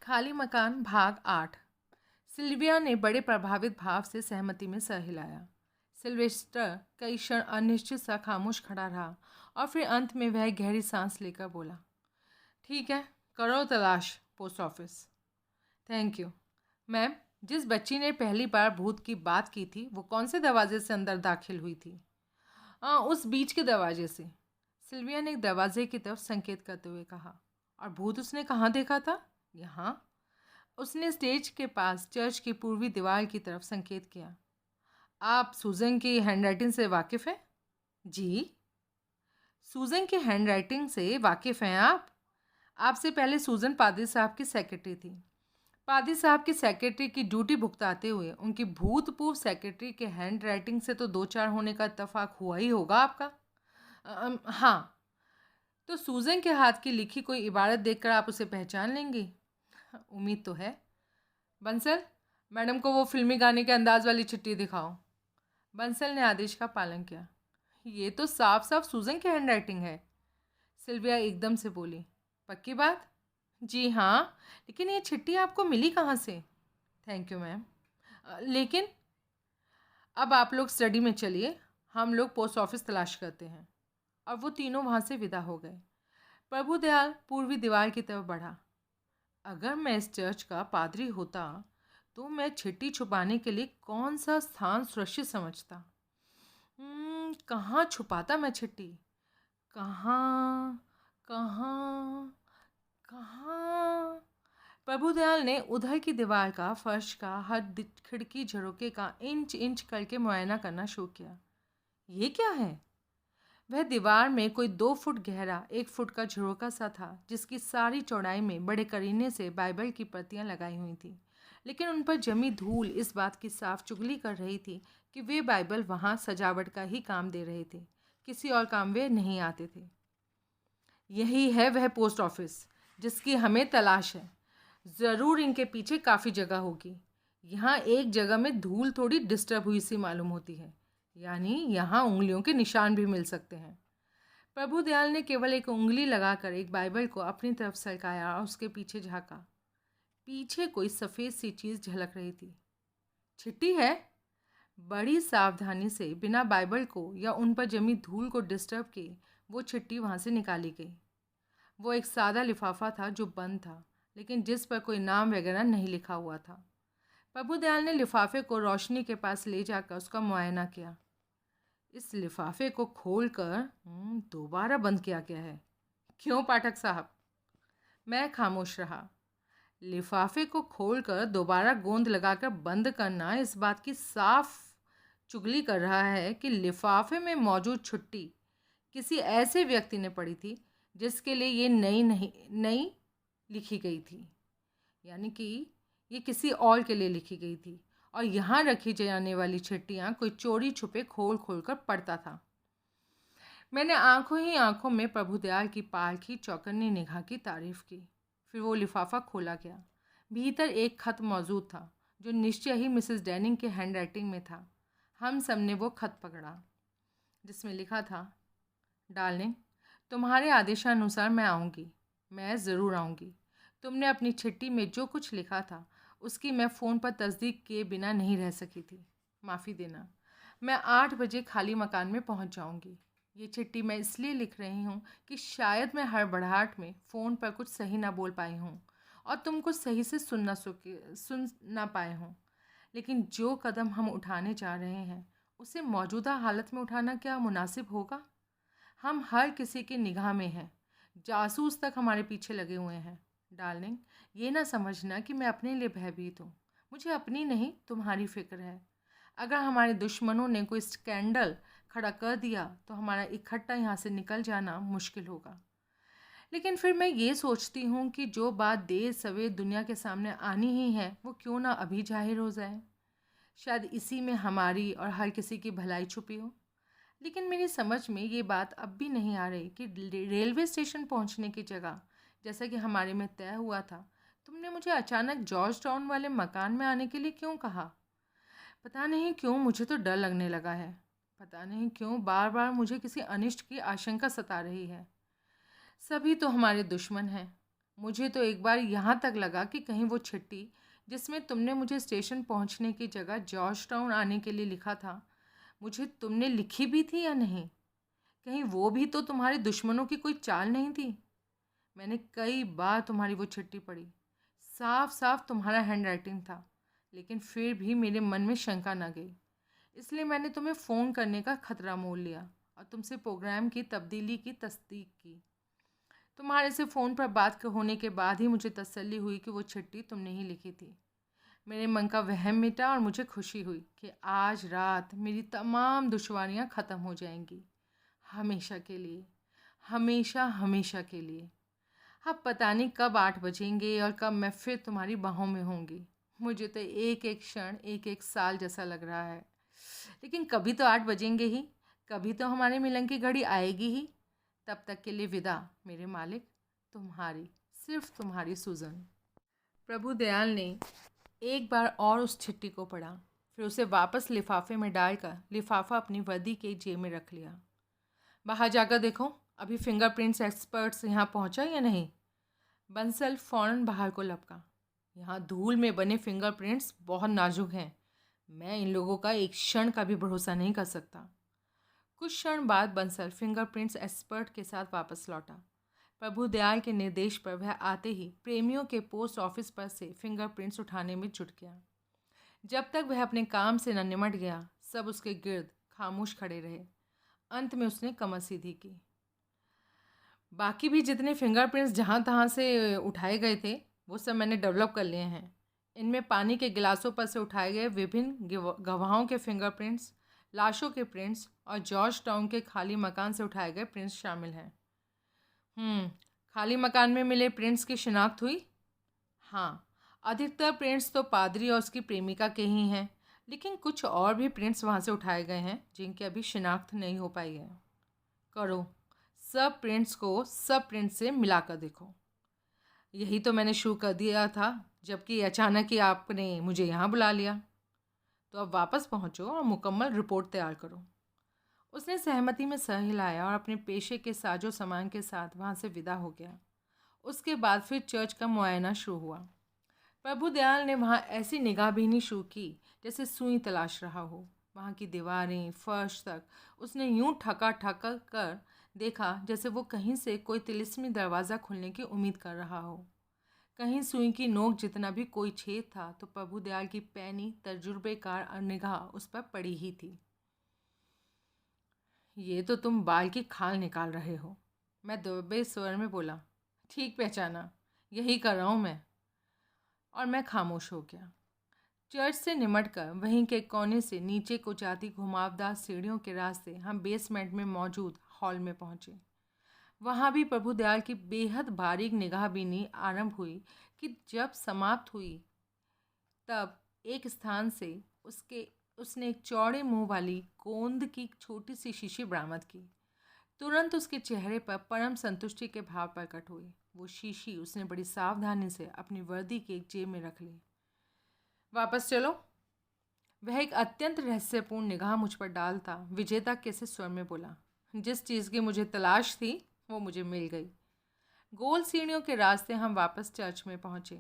खाली मकान भाग 8। सिल्विया ने बड़े प्रभावित भाव से सहमति में सर हिलाया। सिल्वेस्टर कई क्षण अनिश्चित सा खामोश खड़ा रहा और फिर अंत में वह गहरी सांस लेकर बोला, ठीक है, करो तलाश post office. Thank you ma'am. जिस बच्ची ने पहली बार भूत की बात की थी वो कौन से दरवाजे से अंदर दाखिल हुई थी? उस बीच के दरवाजे से। सिल्विया ने एक दरवाजे की तरफ संकेत करते हुए कहा। और भूत उसने कहाँ देखा था? यहाँ। उसने स्टेज के पास चर्च की पूर्वी दीवार की तरफ संकेत किया। आप सूजन की हैंडराइटिंग से वाकिफ़ हैं? जी। सूजन की हैंडराइटिंग से वाकिफ़ हैं आप? आपसे पहले सूजन पादरी साहब की सेक्रेटरी थी। पादरी साहब की सेक्रेटरी की ड्यूटी भुगताते हुए उनकी भूतपूर्व सेक्रेटरी के हैंडराइटिंग से तो 2-4 होने का इत्तेफाक हुआ ही होगा आपका। हाँ। तो सूजन के हाथ की लिखी कोई इबारत देखकर आप उसे पहचान लेंगी? उम्मीद तो है। बंसल, मैडम को वो फिल्मी गाने के अंदाज वाली चिट्ठी दिखाओ। बंसल ने आदेश का पालन किया। ये तो साफ साफ सूजन की हैंडराइटिंग है। सिल्विया एकदम से बोली। पक्की बात? जी हाँ, लेकिन ये चिट्ठी आपको मिली कहाँ से? Thank you ma'am. लेकिन अब आप लोग स्टडी में चलिए, हम लोग पोस्ट ऑफिस तलाश करते हैं। और वो तीनों वहाँ से विदा हो गए। प्रभुदयाल पूर्वी दीवार की तरफ बढ़ा। अगर मैं इस चर्च का पादरी होता तो मैं चिट्ठी छुपाने के लिए कौन सा स्थान सुरक्षित समझता? कहाँ छुपाता मैं चिट्ठी? कहाँ कहाँ कहाँ? प्रभुदयाल ने उधर की दीवार का, फर्श का, हर खिड़की झरोके का इंच इंच करके मुआयना करना शुरू किया। ये क्या है? वह दीवार में कोई 2 फुट गहरा 1 फुट का झरोका सा था, जिसकी सारी चौड़ाई में बड़े करीने से बाइबल की प्रतियां लगाई हुई थी, लेकिन उन पर जमी धूल इस बात की साफ चुगली कर रही थी कि वे बाइबल वहाँ सजावट का ही काम दे रहे थे, किसी और काम वे नहीं आते थे। यही है वह पोस्ट ऑफिस जिसकी हमें तलाश है। ज़रूर इनके पीछे काफ़ी जगह होगी। यहाँ एक जगह में धूल थोड़ी डिस्टर्ब हुई सी मालूम होती है, यानी यहाँ उंगलियों के निशान भी मिल सकते हैं। प्रभुदयाल ने केवल एक उंगली लगाकर एक बाइबल को अपनी तरफ सरकाया और उसके पीछे झाँका। पीछे कोई सफ़ेद सी चीज़ झलक रही थी। चिट्ठी है। बड़ी सावधानी से बिना बाइबल को या उन पर जमी धूल को डिस्टर्ब किए वो चिट्ठी वहाँ से निकाली गई। वो एक सादा लिफाफा था जो बंद था, लेकिन जिस पर कोई नाम वगैरह नहीं लिखा हुआ था। प्रभुदयाल ने लिफाफे को रोशनी के पास ले जाकर उसका मुआयना किया। इस लिफाफे को खोलकर दोबारा बंद किया गया है। क्यों पाठक साहब? मैं खामोश रहा। लिफाफे को खोलकर दोबारा गोंद लगाकर बंद करना इस बात की साफ चुगली कर रहा है कि लिफाफे में मौजूद छुट्टी किसी ऐसे व्यक्ति ने पढ़ी थी जिसके लिए ये नई लिखी गई थी, यानी कि ये किसी और के लिए लिखी गई थी, और यहाँ रखी जाने वाली चिट्ठियाँ कोई चोरी छुपे खोल कर पढ़ता था। मैंने आंखों ही आंखों में प्रभुदयाल की पारखी चौकन्नी निगाह की तारीफ की। फिर वो लिफाफा खोला गया। भीतर एक खत मौजूद था जो निश्चय ही मिसेस डैनिंग के हैंडराइटिंग में था। हम सब ने वो खत पकड़ा, जिसमें लिखा था, डार्लिंग, तुम्हारे आदेशानुसार मैं आऊँगी, मैं ज़रूर आऊँगी। तुमने अपनी चिट्ठी में जो कुछ लिखा था उसकी मैं फ़ोन पर तस्दीक किए बिना नहीं रह सकी थी। माफ़ी देना। मैं 8 बजे खाली मकान में पहुंच जाऊंगी। ये चिट्ठी मैं इसलिए लिख रही हूँ कि शायद मैं हड़बड़ाहट में फ़ोन पर कुछ सही ना बोल पाई हूँ और तुम कुछ सही से सुन ना पाए हों। लेकिन जो कदम हम उठाने जा रहे हैं उसे मौजूदा हालत में उठाना क्या मुनासिब होगा? हम हर किसी की निगाह में हैं। जासूस तक हमारे पीछे लगे हुए हैं। डार्लिंग, ये ना समझना कि मैं अपने लिए भयभीत हूँ। मुझे अपनी नहीं, तुम्हारी फ़िक्र है। अगर हमारे दुश्मनों ने कोई स्कैंडल खड़ा कर दिया तो हमारा इकट्ठा यहाँ से निकल जाना मुश्किल होगा। लेकिन फिर मैं ये सोचती हूँ कि जो बात देर सवेर दुनिया के सामने आनी ही है वो क्यों ना अभी जाहिर हो जाए। शायद इसी में हमारी और हर किसी की भलाई छुपी हो। लेकिन मेरी समझ में ये बात अब भी नहीं आ रही कि रेलवे स्टेशन पहुँचने की जगह, जैसा कि हमारे में तय हुआ था, तुमने मुझे अचानक जॉर्ज टाउन वाले मकान में आने के लिए क्यों कहा? पता नहीं क्यों मुझे तो डर लगने लगा है। पता नहीं क्यों बार बार मुझे किसी अनिष्ट की आशंका सता रही है। सभी तो हमारे दुश्मन हैं। मुझे तो एक बार यहाँ तक लगा कि कहीं वो चिट्ठी जिसमें तुमने मुझे स्टेशन पहुँचने की जगह जॉर्ज टाउन आने के लिए लिखा था, मुझे तुमने लिखी भी थी या नहीं। कहीं वो भी तो तुम्हारे दुश्मनों की कोई चाल नहीं थी। मैंने कई बार तुम्हारी वो चिट्ठी पढ़ी, साफ साफ तुम्हारा हैंड राइटिंग था, लेकिन फिर भी मेरे मन में शंका न गई। इसलिए मैंने तुम्हें फ़ोन करने का खतरा मोल लिया और तुमसे प्रोग्राम की तब्दीली की तस्दीक की। तुम्हारे से फ़ोन पर बात होने के बाद ही मुझे तसल्ली हुई कि वो चिट्ठी तुमने ही लिखी थी। मेरे मन का वहम मिटा और मुझे खुशी हुई कि आज रात मेरी तमाम दुश्वारियां ख़त्म हो जाएंगी, हमेशा के लिए, हमेशा हमेशा के लिए। अब पता नहीं कब 8 बजेंगे और कब मैं फिर तुम्हारी बाहों में होंगी। मुझे तो एक एक क्षण एक एक साल जैसा लग रहा है। लेकिन कभी तो 8 बजेंगे ही, कभी तो हमारे मिलन की घड़ी आएगी ही। तब तक के लिए विदा मेरे मालिक, तुम्हारी, सिर्फ तुम्हारी सूजन। प्रभु दयाल ने एक बार और उस चिट्ठी को पढ़ा, फिर उसे वापस लिफाफे में डालकर लिफाफा अपनी वर्दी के जेब में रख लिया। बाहर जाकर देखो, अभी फिंगरप्रिंट्स एक्सपर्ट्स यहाँ पहुँचा या नहीं। बंसल फ़ौरन बाहर को लपका। यहाँ धूल में बने फिंगरप्रिंट्स बहुत नाजुक हैं, मैं इन लोगों का एक क्षण का भी भरोसा नहीं कर सकता। कुछ क्षण बाद बंसल फिंगरप्रिंट्स एक्सपर्ट के साथ वापस लौटा। प्रभु दयाल के निर्देश पर वह आते ही प्रेमियों के पोस्ट ऑफिस पर से फिंगरप्रिंट्स उठाने में जुट गया। जब तक वह अपने काम से न निमट गया, सब उसके गिर्द खामोश खड़े रहे। अंत में उसने कमर सीधी की। बाकी भी जितने फिंगरप्रिंट्स जहाँ तहाँ से उठाए गए थे, वो सब मैंने डेवलप कर लिए हैं। इनमें पानी के गिलासों पर से उठाए गए विभिन्न गवाहों के फिंगरप्रिंट्स, लाशों के प्रिंट्स और जॉर्ज टाउन के खाली मकान से उठाए गए प्रिंट्स शामिल हैं। खाली मकान में मिले प्रिंट्स की शिनाख्त हुई? हाँ, अधिकतर प्रिंट्स तो पादरी और उसकी प्रेमिका के ही हैं, लेकिन कुछ और भी प्रिंट्स वहाँ से उठाए गए हैं जिनकी अभी शिनाख्त नहीं हो पाई है। करो, सब प्रिंट्स को सब प्रिंट से मिलाकर देखो। यही तो मैंने शुरू कर दिया था, जबकि अचानक ही आपने मुझे यहाँ बुला लिया। तो अब वापस पहुँचो और मुकम्मल रिपोर्ट तैयार करो। उसने सहमति में सर हिलाया और अपने पेशे के साजो सामान के साथ वहाँ से विदा हो गया। उसके बाद फिर चर्च का मुआयना शुरू हुआ। प्रभु दयाल ने वहाँ ऐसी निगाहबीनी शुरू की जैसे सुई तलाश रहा हो। वहाँ की दीवारें, फर्श तक उसने यूं ठका ठका कर देखा जैसे वो कहीं से कोई तिलिस्मी दरवाज़ा खुलने की उम्मीद कर रहा हो। कहीं सुई की नोक जितना भी कोई छेद था तो प्रभु दयाल की पैनी तजुर्बेकार निगाह उस पर पड़ी ही थी। ये तो तुम बाल की खाल निकाल रहे हो, मैं दबे स्वर में बोला। ठीक पहचाना, यही कर रहा हूँ मैं। और मैं खामोश हो गया। चर्च से निमटकर वहीं के कोने से नीचे को जाती घुमावदार सीढ़ियों के रास्ते हम बेसमेंट में मौजूद हॉल में पहुँचे। वहाँ भी प्रभु दयाल की बेहद बारीक निगाहबीनी आरंभ हुई कि जब समाप्त हुई तब एक स्थान से उसने एक चौड़े मुंह वाली गोंद की छोटी सी शीशी बरामद की। तुरंत उसके चेहरे पर परम संतुष्टि के भाव प्रकट हुए। वो शीशी उसने बड़ी सावधानी से अपनी वर्दी की एक जेब में रख ली। वापस चलो, वह एक अत्यंत रहस्यपूर्ण निगाह मुझ पर डालता विजेता के से स्वर में बोला। जिस चीज़ की मुझे तलाश थी वो मुझे मिल गई। गोल सीढ़ियों के रास्ते हम वापस चर्च में पहुँचे।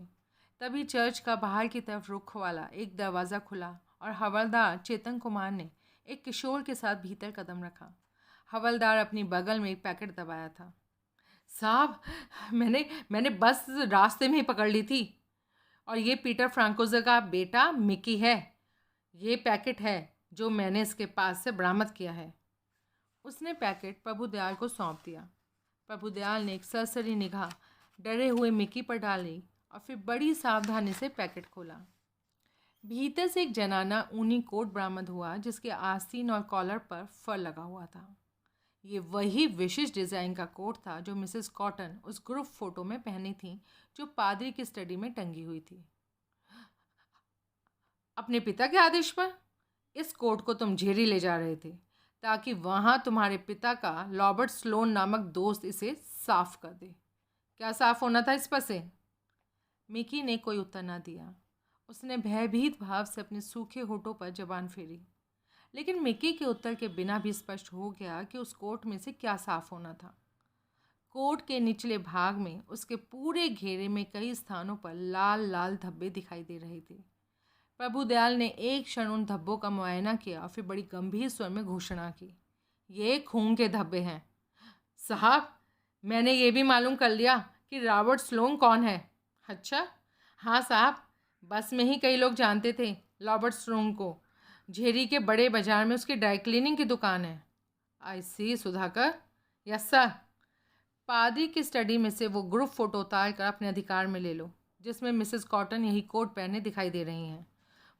तभी चर्च का बाहर की तरफ रुख वाला एक दरवाज़ा खुला और हवलदार चेतन कुमार ने एक किशोर के साथ भीतर कदम रखा। हवलदार अपनी बगल में एक पैकेट दबाया था। साहब, मैंने बस रास्ते में ही पकड़ ली थी, और ये पीटर फ्रांकोज़र का बेटा मिकी है। ये पैकेट है जो मैंने इसके पास से बरामद किया है। उसने पैकेट प्रभु दयाल को सौंप दिया। प्रभु दयाल ने एक सरसरी निगाह डरे हुए मिकी पर डाली और फिर बड़ी सावधानी से पैकेट खोला। भीतर से एक जनाना ऊनी कोट बरामद हुआ जिसके आस्तीन और कॉलर पर फर लगा हुआ था। ये वही विशिष्ट डिज़ाइन का कोट था जो मिसेस कॉटन उस ग्रुप फोटो में पहनी थी जो पादरी की स्टडी में टंगी हुई थी। अपने पिता के आदेश पर इस कोट को तुम झेरी ले जा रहे थे ताकि वहाँ तुम्हारे पिता का रॉबर्ट स्लोन नामक दोस्त इसे साफ कर दे। क्या साफ होना था इस पर से? मिकी ने कोई उत्तर न दिया। उसने भयभीत भाव से अपने सूखे होठों पर जबान फेरी, लेकिन मिकी के उत्तर के बिना भी स्पष्ट हो गया कि उस कोट में से क्या साफ होना था। कोट के निचले भाग में उसके पूरे घेरे में कई स्थानों पर लाल लाल धब्बे दिखाई दे रहे थे। प्रभुदयाल ने एक क्षण उन धब्बों का मुआयना किया और फिर बड़ी गंभीर स्वर में घोषणा की, ये खून के धब्बे हैं। साहब, मैंने ये भी मालूम कर लिया कि रॉबर्ट स्लोन कौन है। अच्छा? हाँ साहब, बस में ही कई लोग जानते थे रॉबर्ट स्लोन को। झेरी के बड़े बाजार में उसकी ड्राई क्लीनिंग की दुकान है। I see Sudhakar. Yes sir. पादरी की स्टडी में से वो ग्रुप फोटो उतार कर अपने अधिकार में ले लो, जिसमें मिसेस कॉटन यही कोट पहने दिखाई दे रही हैं।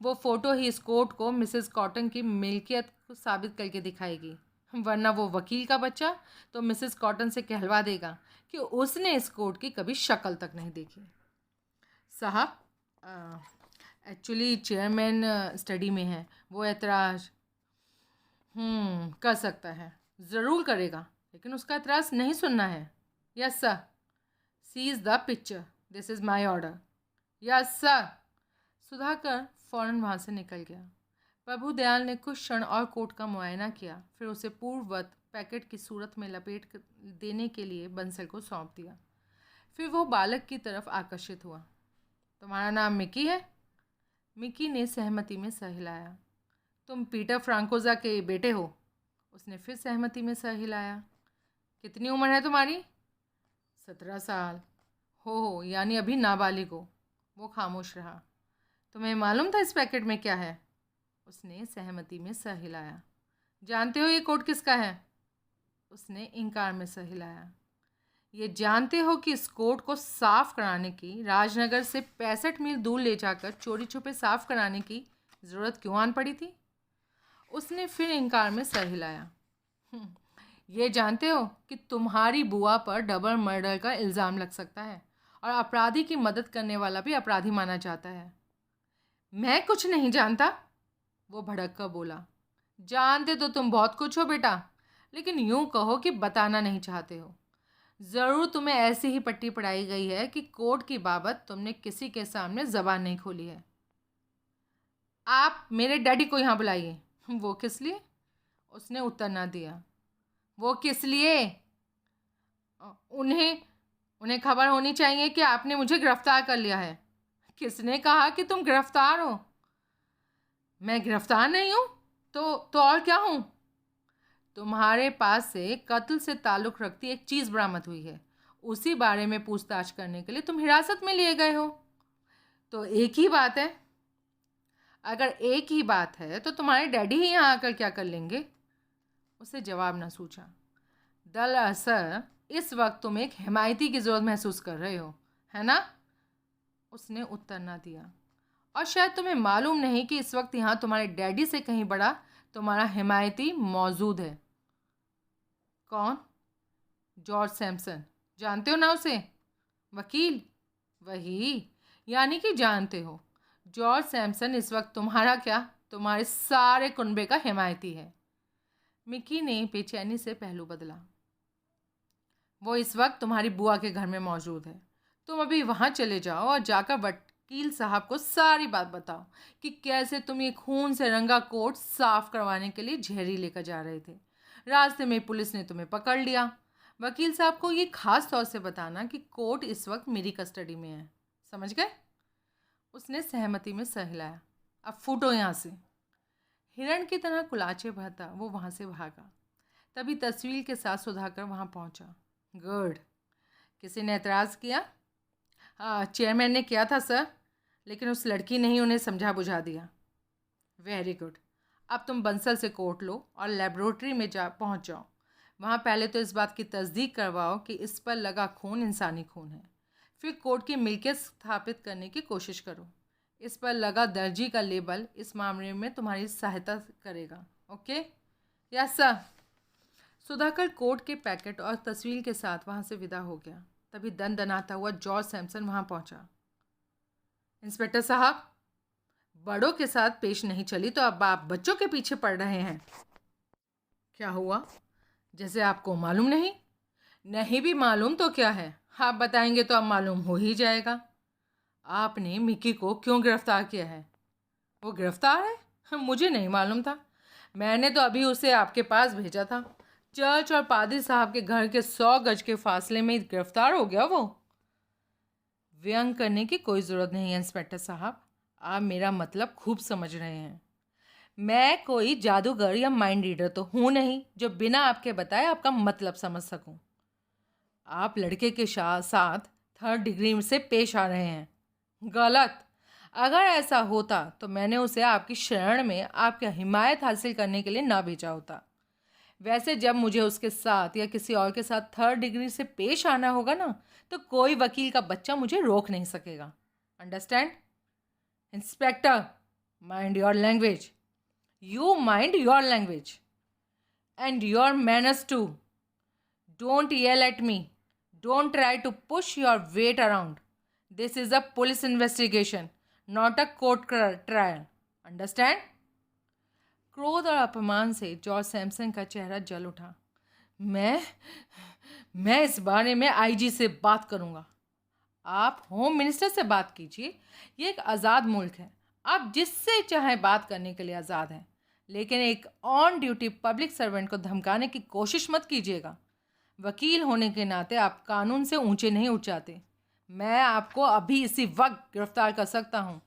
वो फ़ोटो ही इस कोट को मिसेस कॉटन की मिल्कियत को साबित करके दिखाएगी, वरना वो वकील का बच्चा तो मिसेस कॉटन से कहलवा देगा कि उसने इस कोट की कभी शक्ल तक नहीं देखी। साहब, एक्चुअली चेयरमैन स्टडी में है, वो ऐतराज़ कर सकता है, ज़रूर करेगा, लेकिन उसका ऐतराज़ नहीं सुनना है। Yes sir. Seize the picture, this is my order. Yes sir. Sudhakar फौरन वहाँ से निकल गया। प्रभुदयाल ने कुछ क्षण और कोट का मुआयना किया, फिर उसे पूर्ववत पैकेट की सूरत में लपेट देने के लिए बंसल को सौंप दिया। फिर वो बालक की तरफ आकर्षित हुआ। तुम्हारा नाम मिकी है? मिकी ने सहमति में सर हिलाया। तुम पीटर फ्रांकोजा के बेटे हो? उसने फिर सहमति में सर हिलाया। कितनी उम्र है तुम्हारी? 17 साल। हो, यानी अभी नाबालिग हो। वो खामोश रहा। तुम्हें मालूम था इस पैकेट में क्या है? उसने सहमति में सर हिलाया। जानते हो ये कोट किसका है? उसने इनकार में सर हिलाया। ये जानते हो कि इस कोट को साफ कराने की, राजनगर से 65 मील दूर ले जाकर चोरी छुपे साफ कराने की ज़रूरत क्यों आन पड़ी थी? उसने फिर इनकार में सर हिलाया। ये जानते हो कि तुम्हारी बुआ पर डबल मर्डर का इल्ज़ाम लग सकता है और अपराधी की मदद करने वाला भी अपराधी माना जाता है। मैं कुछ नहीं जानता, वो भड़क कर बोला। जानते तो तुम बहुत कुछ हो बेटा, लेकिन यूं कहो कि बताना नहीं चाहते हो। ज़रूर तुम्हें ऐसी ही पट्टी पढ़ाई गई है कि कोर्ट की बाबत तुमने किसी के सामने ज़बान नहीं खोली है। आप मेरे डैडी को यहाँ बुलाइए। वो किस लिए? उसने उत्तर ना दिया। वो किस लिए? उन्हें खबर होनी चाहिए कि आपने मुझे गिरफ्तार कर लिया है। किसने कहा कि तुम गिरफ्तार हो? मैं गिरफ्तार नहीं हूँ तो और क्या हूँ? तुम्हारे पास से कत्ल से ताल्लुक़ रखती एक चीज़ बरामद हुई है। उसी बारे में पूछताछ करने के लिए तुम हिरासत में लिए गए हो। तो एक ही बात है। अगर एक ही बात है तो तुम्हारे डैडी ही यहाँ आकर क्या कर लेंगे? उसे जवाब न सूझा। दरअसल इस वक्त तुम एक हिमायती की ज़रूरत महसूस कर रहे हो, है ना? उसने उत्तर न दिया। और शायद तुम्हें मालूम नहीं कि इस वक्त यहाँ तुम्हारे डैडी से कहीं बड़ा तुम्हारा हिमायती मौजूद है। कौन? जॉर्ज सैमसन। जानते हो ना उसे? वकील। वही, यानी कि जानते हो। जॉर्ज सैमसन इस वक्त तुम्हारा क्या, तुम्हारे सारे कुनबे का हिमायती है। मिकी ने बेचैनी से पहलू बदला। वो इस वक्त तुम्हारी बुआ के घर में मौजूद है। तुम अभी वहाँ चले जाओ और जाकर वकील साहब को सारी बात बताओ कि कैसे तुम ये खून से रंगा कोट साफ करवाने के लिए झेरी लेकर जा रहे थे। रास्ते में पुलिस ने तुम्हें पकड़ लिया। वकील साहब को ये खास तौर से बताना कि कोट इस वक्त मेरी कस्टडी में है। समझ गए? उसने सहमति में सर हिलाया। अब फूटो यहाँ से। हिरण की तरह कुलाचे भरता वो वहाँ से भागा। तभी तस्वीर के साथ सुधाकर वहाँ पहुँचा। गुड। किसी ने एतराज़ किया? चेयरमैन ने किया था सर, लेकिन उस लड़की ने ही उन्हें समझा बुझा दिया। Very good. अब तुम बंसल से कोट लो और लेबोरेटरी में पहुँच जाओ। वहाँ पहले तो इस बात की तस्दीक करवाओ कि इस पर लगा खून इंसानी खून है। फिर कोर्ट की मिल्कियत स्थापित करने की कोशिश करो। इस पर लगा दर्जी का लेबल इस मामले में तुम्हारी सहायता करेगा। Okay? Yes sir. Sudhakar court के पैकेट और तस्वीर के साथ वहाँ से विदा हो गया। तभी दनाता हुआ जॉर्ज सैमसन वहाँ पहुँचा। इंस्पेक्टर साहब, बड़ों के साथ पेश नहीं चली तो अब आप बच्चों के पीछे पड़ रहे हैं। क्या हुआ? जैसे आपको मालूम नहीं? नहीं भी मालूम तो क्या है, आप बताएंगे तो अब मालूम हो ही जाएगा। आपने मिकी को क्यों गिरफ्तार किया है? वो गिरफ्तार है? मुझे नहीं मालूम था। मैंने तो अभी उसे आपके पास भेजा था चर्च और पादरी साहब के घर के 100 गज के फासले में गिरफ्तार हो गया वो। व्यंग करने की कोई ज़रूरत नहीं है इंस्पेक्टर साहब, आप मेरा मतलब खूब समझ रहे हैं। मैं कोई जादूगर या माइंड रीडर तो हूँ नहीं जो बिना आपके बताए आपका मतलब समझ सकूं। आप लड़के के साथ 3rd डिग्री से पेश आ रहे हैं। गलत। अगर ऐसा होता तो मैंने उसे आपकी शरण में आपकी हिमायत हासिल करने के लिए ना भेजा होता। वैसे जब मुझे उसके साथ या किसी और के साथ 3rd डिग्री से पेश आना होगा ना, तो कोई वकील का बच्चा मुझे रोक नहीं सकेगा। Understand? Inspector, mind your language. You mind your language and your manners too. Don't yell at me. Don't try to push your weight around. This is a police investigation, not a court trial. Understand? क्रोध और अपमान से George Samson का चेहरा जल उठा। मैं मैं इस बारे में आईजी से बात करूंगा। आप होम मिनिस्टर से बात कीजिए। ये एक आज़ाद मुल्क है, आप जिससे चाहे बात करने के लिए आज़ाद हैं, लेकिन एक ऑन ड्यूटी पब्लिक सर्वेंट को धमकाने की कोशिश मत कीजिएगा। वकील होने के नाते आप कानून से ऊंचे नहीं उठ जाते। मैं आपको अभी इसी वक्त गिरफ्तार कर सकता हूँ।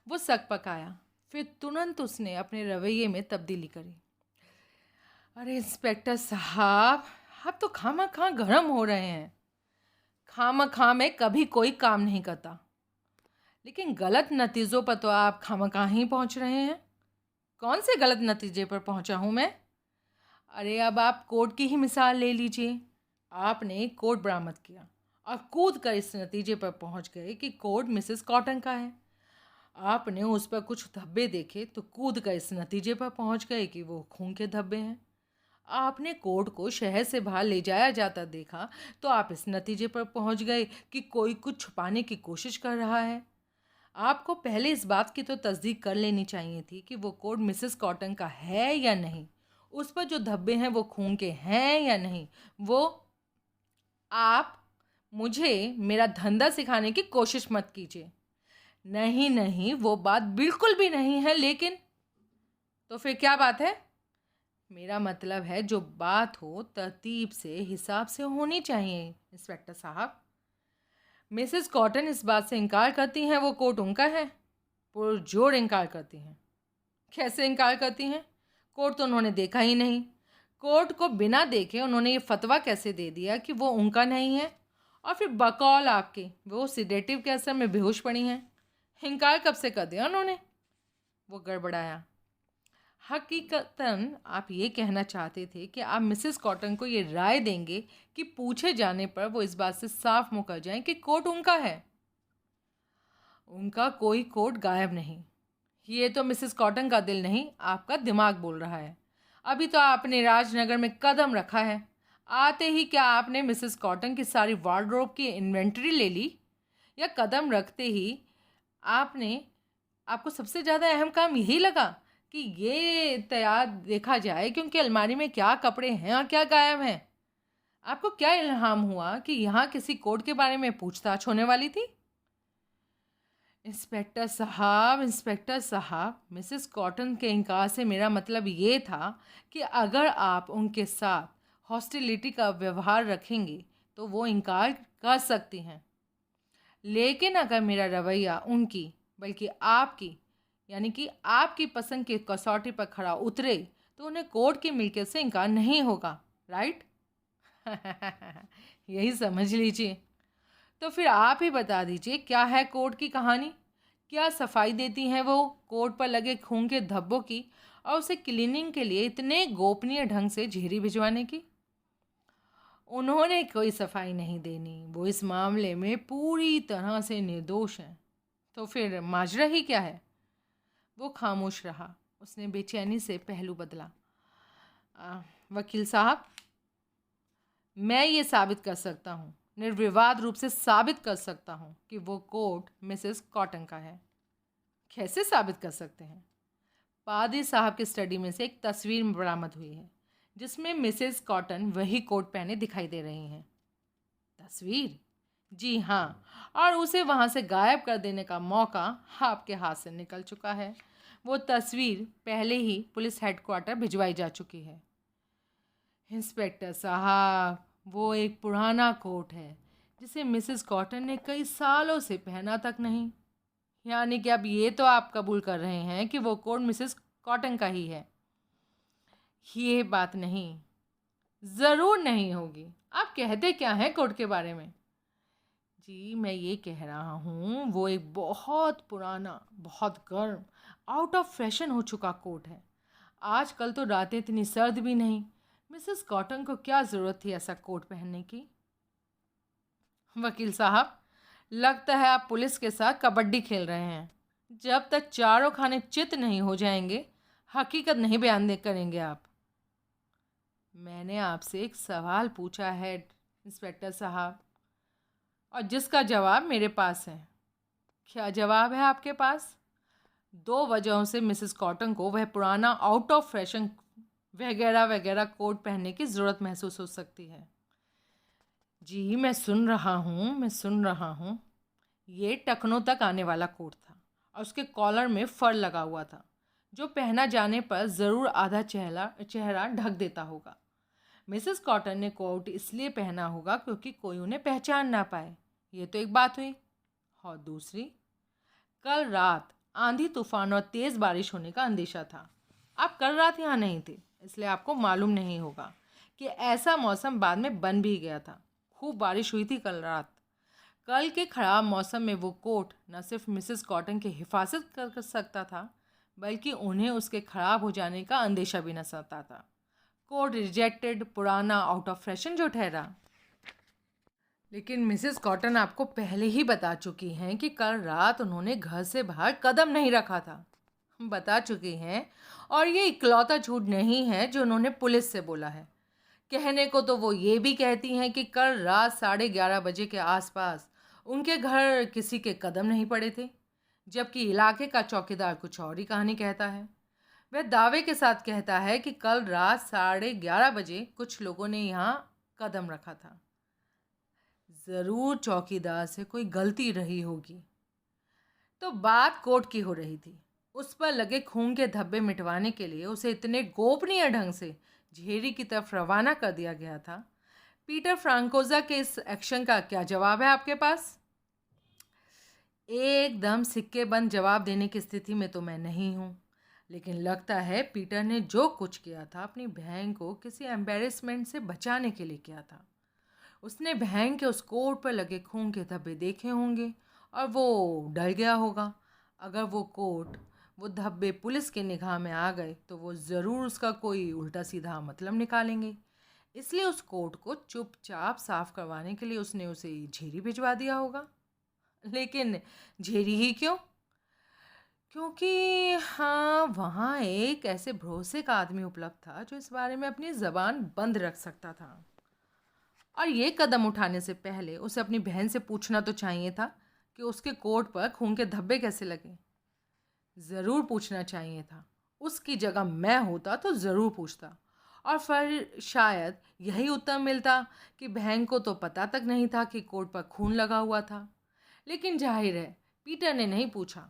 वो सक पकाया, फिर तुरंत उसने अपने रवैये में तब्दीली करी। अरे इंस्पेक्टर साहब, आप तो खामखा गर्म हो रहे हैं। खामखा में कभी कोई काम नहीं करता, लेकिन गलत नतीजों पर तो आप खामखा ही पहुंच रहे हैं। कौन से गलत नतीजे पर पहुंचा हूं मैं? अरे अब आप कोर्ट की ही मिसाल ले लीजिए। आपने कोर्ट बरामद किया और कूद कर इस नतीजे पर पहुंच गए कि कोर्ट मिसेस कॉटन का है। आपने उस पर कुछ धब्बे देखे तो कूद कर इस नतीजे पर पहुंच गए कि वो खून के धब्बे हैं। आपने कोर्ट को शहर से बाहर ले जाया जाता देखा तो आप इस नतीजे पर पहुंच गए कि कोई कुछ छुपाने की कोशिश कर रहा है। आपको पहले इस बात की तो तस्दीक कर लेनी चाहिए थी कि वो कोट मिसेस कॉटन का है या नहीं, उस पर जो धब्बे हैं वो खून के हैं या नहीं। वो आप मुझे मेरा धंधा सिखाने की कोशिश मत कीजिए। नहीं नहीं, वो बात बिल्कुल भी नहीं है। लेकिन तो फिर क्या बात है? मेरा मतलब है जो बात हो तरतीब से हिसाब से होनी चाहिए इंस्पेक्टर साहब। मिसेस कॉटन इस बात से इनकार करती हैं वो कोट उनका है, पुरजोर इनकार करती हैं। कैसे इनकार करती हैं? कोट तो उन्होंने देखा ही नहीं। कोर्ट को बिना देखे उन्होंने ये फतवा कैसे दे दिया कि वो उनका नहीं है? और फिर बकौल आपके वो सिडेटिव के असर में बेहोश पड़ी हैं। इनकार कब से कर दिया उन्होंने? वो गड़बड़ाया। हकीकतन आप ये कहना चाहते थे कि आप मिसेस कॉटन को ये राय देंगे कि पूछे जाने पर वो इस बात से साफ मुकर जाएं कि कोट उनका है। उनका कोई कोट गायब नहीं। ये तो मिसेस कॉटन का दिल नहीं, आपका दिमाग बोल रहा है। अभी तो आपने राजनगर में कदम रखा है, आते ही क्या आपने मिसेस कॉटन की सारी वार्डरोब की इन्वेंटरी ले ली? या कदम रखते ही आपको सबसे ज़्यादा अहम काम यही लगा कि ये तैयार देखा जाए कि उनकी अलमारी में क्या कपड़े हैं और क्या गायब हैं? आपको क्या इल्हाम हुआ कि यहाँ किसी कोड के बारे में पूछताछ होने वाली थी? इंस्पेक्टर साहब, मिसेस कॉटन के इनकार से मेरा मतलब ये था कि अगर आप उनके साथ हॉस्टिलिटी का व्यवहार रखेंगे तो वो इनकार कर सकती हैं। लेकिन अगर मेरा रवैया उनकी बल्कि आपकी यानी कि आपकी पसंद की कसौटी पर खड़ा उतरे तो उन्हें कोर्ट की मिल्कियत से इनकार नहीं होगा, राइट? यही समझ लीजिए। तो फिर आप ही बता दीजिए क्या है कोर्ट की कहानी? क्या सफाई देती हैं वो कोर्ट पर लगे खून के धब्बों की और उसे क्लीनिंग के लिए इतने गोपनीय ढंग से झेरी भिजवाने की? उन्होंने कोई सफाई नहीं देनी। वो इस मामले में पूरी तरह से निर्दोष हैं। तो फिर माजरा ही क्या है? वो खामोश रहा। उसने बेचैनी से पहलू बदला। वकील साहब, मैं ये साबित कर सकता हूँ, निर्विवाद रूप से साबित कर सकता हूँ कि वो कोट मिसेस कॉटन का है। कैसे साबित कर सकते हैं? पादरी साहब के स्टडी में से एक तस्वीर बरामद हुई है जिसमें मिसेस कॉटन वही कोट पहने दिखाई दे रही हैं। तस्वीर? जी हाँ, और उसे वहाँ से गायब कर देने का मौका आपके हाथ से निकल चुका है। वो तस्वीर पहले ही पुलिस हेडक्वार्टर भिजवाई जा चुकी है। इंस्पेक्टर साहब, वो एक पुराना कोट है जिसे मिसेस कॉटन ने कई सालों से पहना तक नहीं। यानी कि अब ये तो आप कबूल कर रहे हैं कि वो कोट मिसेस कॉटन का ही है? ये बात नहीं, ज़रूर नहीं होगी। आप कहते क्या हैं कोट के बारे में? जी, मैं ये कह रहा हूँ वो एक बहुत पुराना, बहुत गर्म, आउट ऑफ फैशन हो चुका कोट है। आजकल तो रातें इतनी सर्द भी नहीं। मिसेस कॉटन को क्या ज़रूरत थी ऐसा कोट पहनने की? वकील साहब, लगता है आप पुलिस के साथ कबड्डी खेल रहे हैं। जब तक चारों खाने चित नहीं हो जाएंगे, हकीकत नहीं करेंगे आप। मैंने आपसे एक सवाल पूछा है इंस्पेक्टर साहब, और जिसका जवाब मेरे पास है। क्या जवाब है आपके पास? 2 वजहों से मिसेस कॉटन को वह पुराना आउट ऑफ फैशन वगैरह वगैरह कोट पहनने की ज़रूरत महसूस हो सकती है। जी, मैं सुन रहा हूँ, मैं सुन रहा हूँ। ये टखनों तक आने वाला कोट था और उसके कॉलर में फर लगा हुआ था, जो पहना जाने पर ज़रूर आधा चेहरा ढक देता होगा। मिसेस कॉटन ने कोट इसलिए पहना होगा क्योंकि कोई उन्हें पहचान ना पाए। ये तो एक बात हुई। और दूसरी, कल रात आंधी तूफान और तेज़ बारिश होने का अंदेशा था। आप कल रात यहाँ नहीं थे, इसलिए आपको मालूम नहीं होगा कि ऐसा मौसम बाद में बन भी गया था। खूब बारिश हुई थी कल रात। कल के ख़राब मौसम में वो कोट न सिर्फ मिसेस कॉटन की हिफाजत कर सकता था, बल्कि उन्हें उसके ख़राब हो जाने का अंदेशा भी न सता था। कोट रिजेक्टेड, पुराना, आउट ऑफ फैशन जो ठहरा। लेकिन मिसेस कॉटन आपको पहले ही बता चुकी हैं कि कल रात उन्होंने घर से बाहर कदम नहीं रखा था। बता चुकी हैं, और ये इकलौता झूठ नहीं है जो उन्होंने पुलिस से बोला है। कहने को तो वो ये भी कहती हैं कि कल रात 11:30 बजे के आसपास उनके घर किसी के कदम नहीं पड़े थे, जबकि इलाके का चौकीदार कुछ और ही कहानी कहता है। वह दावे के साथ कहता है कि कल रात 11:30 बजे कुछ लोगों ने यहाँ कदम रखा था। ज़रूर चौकीदार से कोई गलती रही होगी। तो बात कोर्ट की हो रही थी। उस पर लगे खून के धब्बे मिटवाने के लिए उसे इतने गोपनीय ढंग से झेरी की तरफ रवाना कर दिया गया था। पीटर फ्रांकोजा के इस एक्शन का क्या जवाब है आपके पास? एकदम सिक्के बंद जवाब देने की स्थिति में तो मैं नहीं हूँ, लेकिन लगता है पीटर ने जो कुछ किया था अपनी बहन को किसी एम्बेरसमेंट से बचाने के लिए किया था। उसने बहन के उस कोट पर लगे खून के धब्बे देखे होंगे और वो डर गया होगा। अगर वो कोट, वो धब्बे पुलिस के निगाह में आ गए तो वो ज़रूर उसका कोई उल्टा सीधा मतलब निकालेंगे। इसलिए उस कोट को चुपचाप साफ करवाने के लिए उसने उसे झेरी भिजवा दिया होगा। लेकिन झेरी ही क्यों? क्योंकि हाँ, वहाँ एक ऐसे भरोसे का आदमी उपलब्ध था जो इस बारे में अपनी ज़बान बंद रख सकता था। और ये कदम उठाने से पहले उसे अपनी बहन से पूछना तो चाहिए था कि उसके कोट पर खून के धब्बे कैसे लगे। ज़रूर पूछना चाहिए था। उसकी जगह मैं होता तो ज़रूर पूछता, और फिर शायद यही उत्तर मिलता कि बहन को तो पता तक नहीं था कि कोट पर खून लगा हुआ था। लेकिन जाहिर है पीटर ने नहीं पूछा।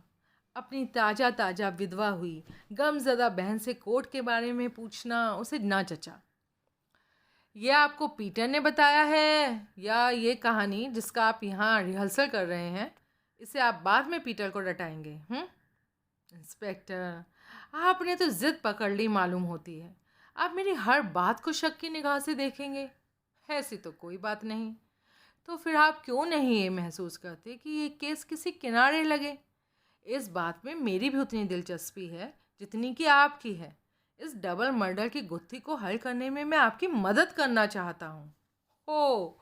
अपनी ताज़ा ताज़ा विधवा हुई गमज़दा बहन से कोट के बारे में पूछना उसे ना जचा। ये आपको पीटर ने बताया है, या ये कहानी जिसका आप यहाँ रिहर्सल कर रहे हैं, इसे आप बाद में पीटर को रटाएंगे? इंस्पेक्टर, आपने तो ज़िद पकड़ ली मालूम होती है। आप मेरी हर बात को शक की निगाह से देखेंगे। ऐसी तो कोई बात नहीं। तो फिर आप क्यों नहीं ये महसूस करते कि ये केस किसी किनारे लगे? इस बात में मेरी भी उतनी दिलचस्पी है जितनी कि आपकी है। इस डबल मर्डर की गुत्थी को हल करने में मैं आपकी मदद करना चाहता हूँ। ओह,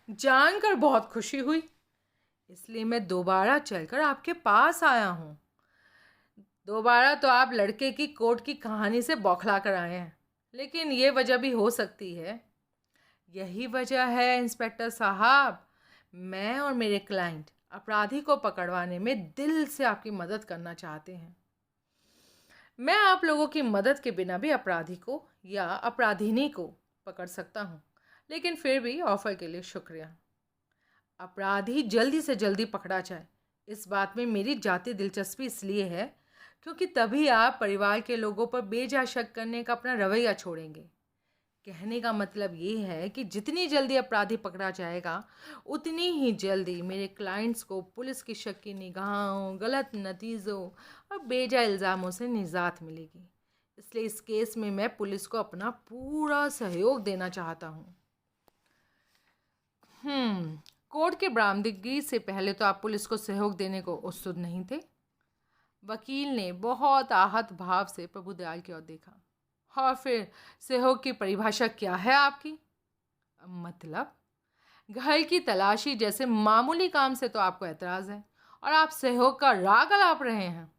जानकर बहुत खुशी हुई। इसलिए मैं दोबारा चलकर आपके पास आया हूँ। दोबारा तो आप लड़के की कोर्ट की कहानी से बौखला कर आए हैं, लेकिन ये वजह भी हो सकती है। यही वजह है इंस्पेक्टर साहब, मैं और मेरे क्लाइंट अपराधी को पकड़वाने में दिल से आपकी मदद करना चाहते हैं। मैं आप लोगों की मदद के बिना भी अपराधी को या अपराधिनी को पकड़ सकता हूँ, लेकिन फिर भी ऑफ़र के लिए शुक्रिया। अपराधी जल्दी से जल्दी पकड़ा जाए, इस बात में मेरी जाती दिलचस्पी इसलिए है क्योंकि तभी आप परिवार के लोगों पर बेजा शक करने का अपना रवैया छोड़ेंगे। कहने का मतलब ये है कि जितनी जल्दी अपराधी पकड़ा जाएगा उतनी ही जल्दी मेरे क्लाइंट्स को पुलिस की शक की निगाहों, गलत नतीजों और बेजा इल्ज़ामों से निजात मिलेगी। इसलिए इस केस में मैं पुलिस को अपना पूरा सहयोग देना चाहता हूँ। कोर्ट के बरामदगी से पहले तो आप पुलिस को सहयोग देने को उत्सुक नहीं थे। वकील ने बहुत आहत भाव से प्रभुदयाल की ओर देखा। और फिर सहयोग की परिभाषा क्या है आपकी? मतलब घर की तलाशी जैसे मामूली काम से तो आपको एतराज है और आप सहयोग का राग अलाप रहे हैं।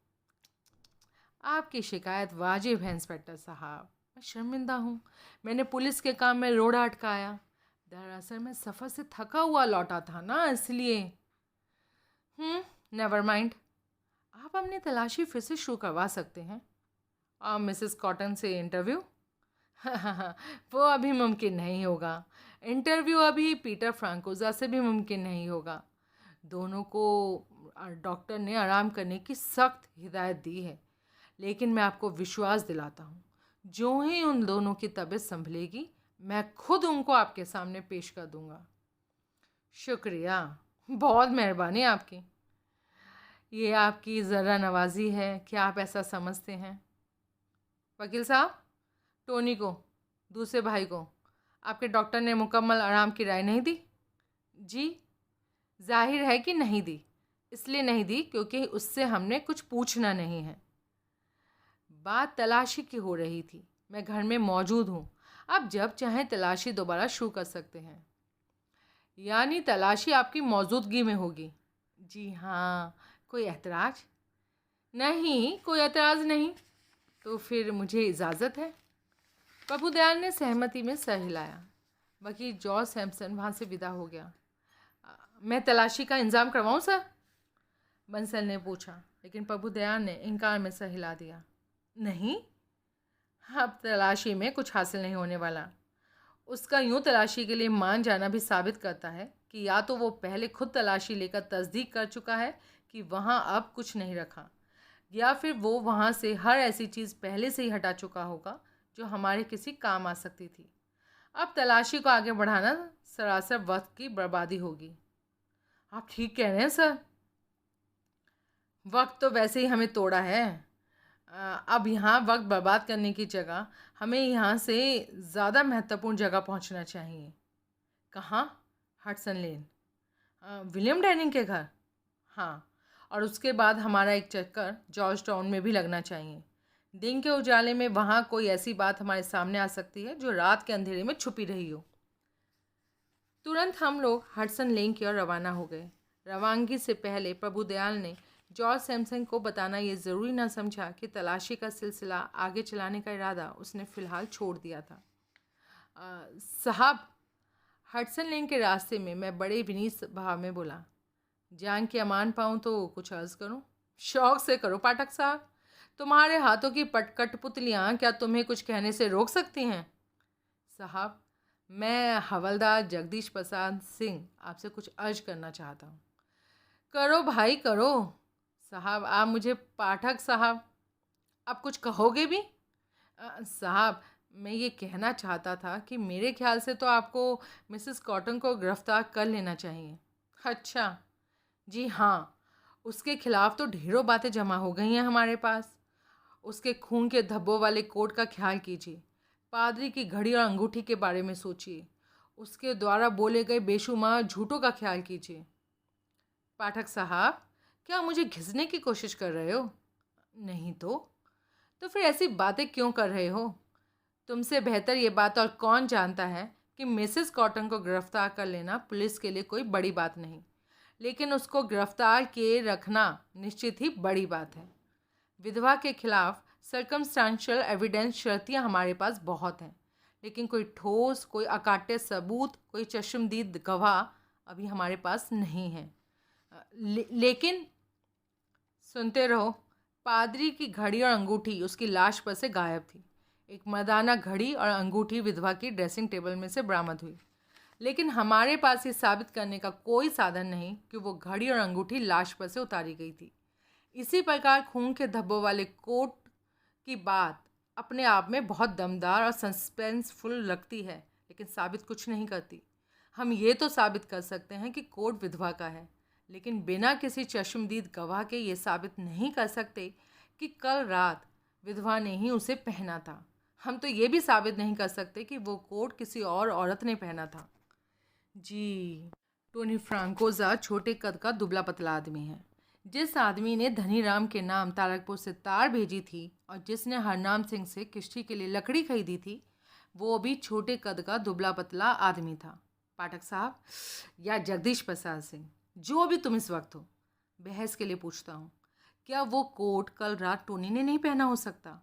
आपकी शिकायत वाजिब है इंस्पेक्टर साहब, मैं शर्मिंदा हूँ। मैंने पुलिस के काम में रोड़ा अटकाया। दरअसल मैं सफ़र से थका हुआ लौटा था ना, इसलिए। नेवर माइंड, आप अपनी तलाशी फिर से शुरू करवा सकते हैं। और मिसेस कॉटन से इंटरव्यू? वो अभी मुमकिन नहीं होगा। इंटरव्यू अभी पीटर फ्रांकोजा से भी मुमकिन नहीं होगा। दोनों को डॉक्टर ने आराम करने की सख्त हिदायत दी है। लेकिन मैं आपको विश्वास दिलाता हूँ, जो ही उन दोनों की तबीयत संभलेगी मैं खुद उनको आपके सामने पेश कर दूंगा। शुक्रिया, बहुत मेहरबानी आपकी। ये आपकी ज़रा नवाजी है कि आप ऐसा समझते हैं। वकील साहब, टोनी को, दूसरे भाई को, आपके डॉक्टर ने मुकम्मल आराम की राय नहीं दी? जी, जाहिर है कि नहीं दी। इसलिए नहीं दी क्योंकि उससे हमने कुछ पूछना नहीं है। बात तलाशी की हो रही थी। मैं घर में मौजूद हूँ। आप जब चाहें तलाशी दोबारा शुरू कर सकते हैं। यानी तलाशी आपकी मौजूदगी में होगी? जी हाँ। कोई एतराज़? नहीं, कोई एतराज़ नहीं। तो फिर मुझे इजाज़त है। प्रभुदयाल ने सहमति में सर हिलाया। वकील जॉर्ज सैमसन वहाँ से विदा हो गया। मैं तलाशी का इंतज़ाम करवाऊँ सर? बंसल ने पूछा, लेकिन प्रभुदयाल ने इनकार में सर हिला दिया। नहीं, अब तलाशी में कुछ हासिल नहीं होने वाला। उसका यूं तलाशी के लिए मान जाना भी साबित करता है कि या तो वो पहले खुद तलाशी लेकर तस्दीक कर चुका है कि वहाँ अब कुछ नहीं रखा, या फिर वो वहाँ से हर ऐसी चीज़ पहले से ही हटा चुका होगा जो हमारे किसी काम आ सकती थी। अब तलाशी को आगे बढ़ाना सरासर वक्त की बर्बादी होगी। आप ठीक कह रहे हैं सर। वक्त तो वैसे ही हमें तोड़ा है। अब यहाँ वक्त बर्बाद करने की जगह हमें यहाँ से ज़्यादा महत्वपूर्ण जगह पहुँचना चाहिए। कहाँ? हडसन लेन, विलियम डैनिंग के घर। हाँ, और उसके बाद हमारा एक चक्कर जॉर्ज टाउन में भी लगना चाहिए। दिन के उजाले में वहाँ कोई ऐसी बात हमारे सामने आ सकती है जो रात के अंधेरे में छुपी रही हो। तुरंत हम लोग हडसन लेन की ओर रवाना हो गए। रवानगी से पहले प्रभुदयाल ने जॉर्ज सैमसन को बताना ये ज़रूरी ना समझा कि तलाशी का सिलसिला आगे चलाने का इरादा उसने फ़िलहाल छोड़ दिया था। साहब, हडसन लेन के रास्ते में मैं बड़े विनीत भाव में बोला, जान की अमान पाऊँ तो कुछ अर्ज़ करूँ? शौक़ से करो पाठक साहब। तुम्हारे हाथों की कठपुतलियाँ क्या तुम्हें कुछ कहने से रोक सकती हैं? साहब, मैं हवलदार जगदीश प्रसाद सिंह आपसे कुछ अर्ज करना चाहता हूँ। करो भाई करो। साहब, आप मुझे पाठक साहब, आप कुछ कहोगे भी? साहब, मैं ये कहना चाहता था कि मेरे ख्याल से तो आपको मिसेस कॉटन को गिरफ्तार कर लेना चाहिए। अच्छा, जी हाँ, उसके खिलाफ़ तो ढेरों बातें जमा हो गई हैं हमारे पास। उसके खून के धब्बों वाले कोट का ख्याल कीजिए। पादरी की घड़ी और अंगूठी के बारे में सोचिए। उसके द्वारा बोले गए बेशुमार झूठों का ख्याल कीजिए। पाठक साहब, क्या मुझे घिसने की कोशिश कर रहे हो? नहीं तो फिर ऐसी बातें क्यों कर रहे हो? तुमसे बेहतर ये बात और कौन जानता है कि मिसेस कॉटन को गिरफ्तार कर लेना पुलिस के लिए कोई बड़ी बात नहीं, लेकिन उसको गिरफ्तार किए रखना निश्चित ही बड़ी बात है। विधवा के खिलाफ सर्कमस्टांशियल एविडेंस शर्तियाँ हमारे पास बहुत हैं, लेकिन कोई ठोस, कोई अकाट्य सबूत, कोई चश्मदीद गवाह अभी हमारे पास नहीं है। लेकिन सुनते रहो। पादरी की घड़ी और अंगूठी उसकी लाश पर से गायब थी। एक मर्दाना घड़ी और अंगूठी विधवा की ड्रेसिंग टेबल में से बरामद हुई, लेकिन हमारे पास ये साबित करने का कोई साधन नहीं कि वो घड़ी और अंगूठी लाश पर से उतारी गई थी। इसी प्रकार खून के धब्बों वाले कोट की बात अपने आप में बहुत दमदार और सस्पेंसफुल लगती है, लेकिन साबित कुछ नहीं करती। हम ये तो साबित कर सकते हैं कि कोट विधवा का है, लेकिन बिना किसी चश्मदीद गवाह के ये साबित नहीं कर सकते कि कल रात विधवा ने ही उसे पहना था। हम तो ये भी साबित नहीं कर सकते कि वो कोट किसी और औरत ने पहना था। जी, टोनी फ्रांकोजा छोटे कद का दुबला पतला आदमी है। जिस आदमी ने धनीराम के नाम तारकपुर से तार भेजी थी और जिसने हरनाम सिंह से किश्ती के लिए लकड़ी खरीदी थी, वो भी छोटे कद का दुबला पतला आदमी था। पाठक साहब या जगदीश प्रसाद सिंह, जो भी तुम इस वक्त हो, बहस के लिए पूछता हूँ, क्या वो कोट कल रात टोनी ने नहीं पहना हो सकता?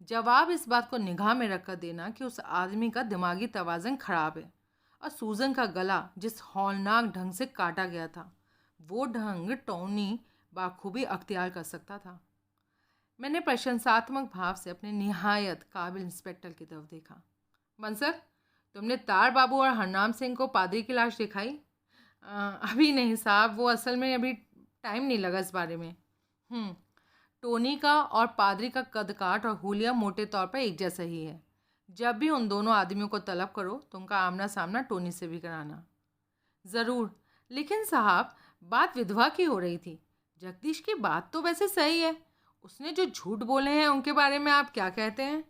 जवाब इस बात को निगाह में रखकर देना कि उस आदमी का दिमागी तवाज़न खराब है और सूजन का गला जिस हौलनाक ढंग से काटा गया था, वो ढंग टोनी बाखूबी अख्तियार कर सकता था। मैंने प्रशंसात्मक भाव से अपने निहायत काबिल इंस्पेक्टर की तरफ देखा। बंसर, तुमने तार बाबू और हरनाम सिंह को पादरी की लाश दिखाई? अभी नहीं साहब, वो असल में अभी टाइम नहीं लगा इस बारे में। टोनी का और पादरी का कद काट और हुलिया मोटे तौर पर एक जैसा ही है। जब भी उन दोनों आदमियों को तलब करो तो उनका आमना सामना टोनी से भी कराना। ज़रूर, लेकिन साहब बात विधवा की हो रही थी। जगदीश की बात तो वैसे सही है। उसने जो झूठ बोले हैं उनके बारे में आप क्या कहते हैं?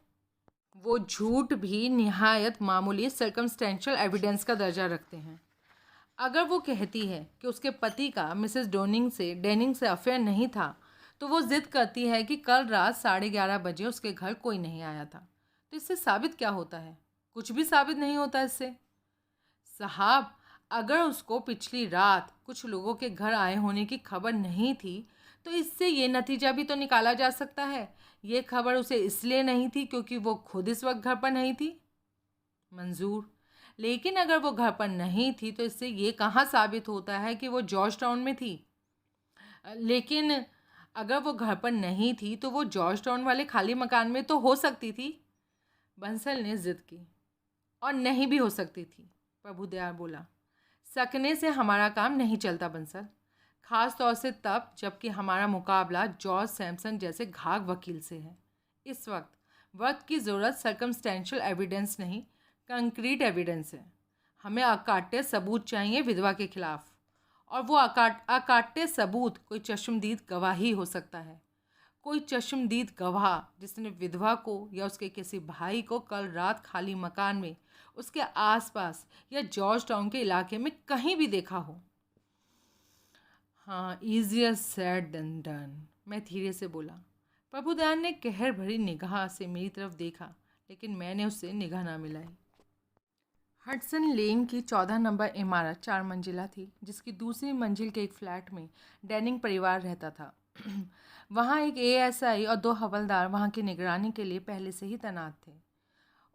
वो झूठ भी निहायत मामूली सर्कमस्टेंशियल एविडेंस का दर्जा रखते हैं। अगर वो कहती है कि उसके पति का मिसेस डेनिंग से अफेयर नहीं था, तो वो जिद करती है कि कल रात 11:30 बजे उसके घर कोई नहीं आया था। तो इससे साबित क्या होता है? कुछ भी साबित नहीं होता इससे। साहब, अगर उसको पिछली रात कुछ लोगों के घर आए होने की खबर नहीं थी, तो इससे ये नतीजा भी तो निकाला जा सकता है, ये खबर उसे इसलिए नहीं थी क्योंकि वो खुद इस वक्त घर पर नहीं थी। मंजूर, लेकिन अगर वो घर पर नहीं थी तो इससे ये कहाँ साबित होता है कि वो जॉर्ज टाउन में थी? लेकिन अगर वो घर पर नहीं थी तो वो जॉर्ज टाउन वाले खाली मकान में तो हो सकती थी। बंसल ने जिद की। और नहीं भी हो सकती थी, प्रभुदयाल बोला। सकने से हमारा काम नहीं चलता बंसल, खास तौर से तब जबकि हमारा मुकाबला जॉर्ज सैमसन जैसे घाघ वकील से है। इस वक्त की ज़रूरत सर्कमस्टेंशियल एविडेंस नहीं, कंक्रीट एविडेंस है। हमें अकाट्य सबूत चाहिए विधवा के खिलाफ, और वो अकाट्य सबूत कोई चश्मदीद गवाह ही हो सकता है। कोई चश्मदीद गवाह जिसने विधवा को या उसके किसी भाई को कल रात खाली मकान में, उसके आसपास या जॉर्ज टाउन के इलाके में कहीं भी देखा हो। हाँ, ईजियर सेड देन डन, मैं धीरे से बोला। प्रभुदयाल ने कहर भरी निगाह से मेरी तरफ देखा, लेकिन मैंने उससे निगाह ना मिलाई। हडसन लेन की 14 नंबर इमारत 4 मंजिला थी, जिसकी दूसरी मंजिल के एक फ्लैट में डेनिंग परिवार रहता था। वहाँ एक एएसआई और 2 हवलदार वहाँ की निगरानी के लिए पहले से ही तैनात थे।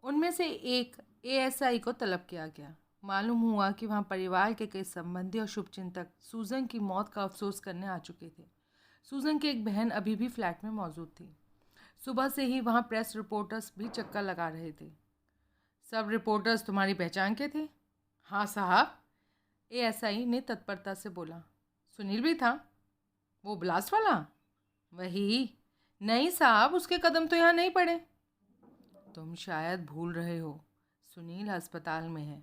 उनमें से एक एएसआई को तलब किया गया। मालूम हुआ कि वहाँ परिवार के कई संबंधी और शुभचिंतक सूजन की मौत का अफसोस करने आ चुके थे। सूजन की एक बहन अभी भी फ्लैट में मौजूद थी। सुबह से ही वहाँ प्रेस रिपोर्टर्स भी चक्कर लगा रहे थे। सब रिपोर्टर्स तुम्हारी पहचान के थे? हाँ साहब, एएसआई ने तत्परता से बोला। सुनील भी था? वो ब्लास्ट वाला? वही। नहीं साहब, उसके कदम तो यहाँ नहीं पड़े। तुम शायद भूल रहे हो, सुनील अस्पताल में है।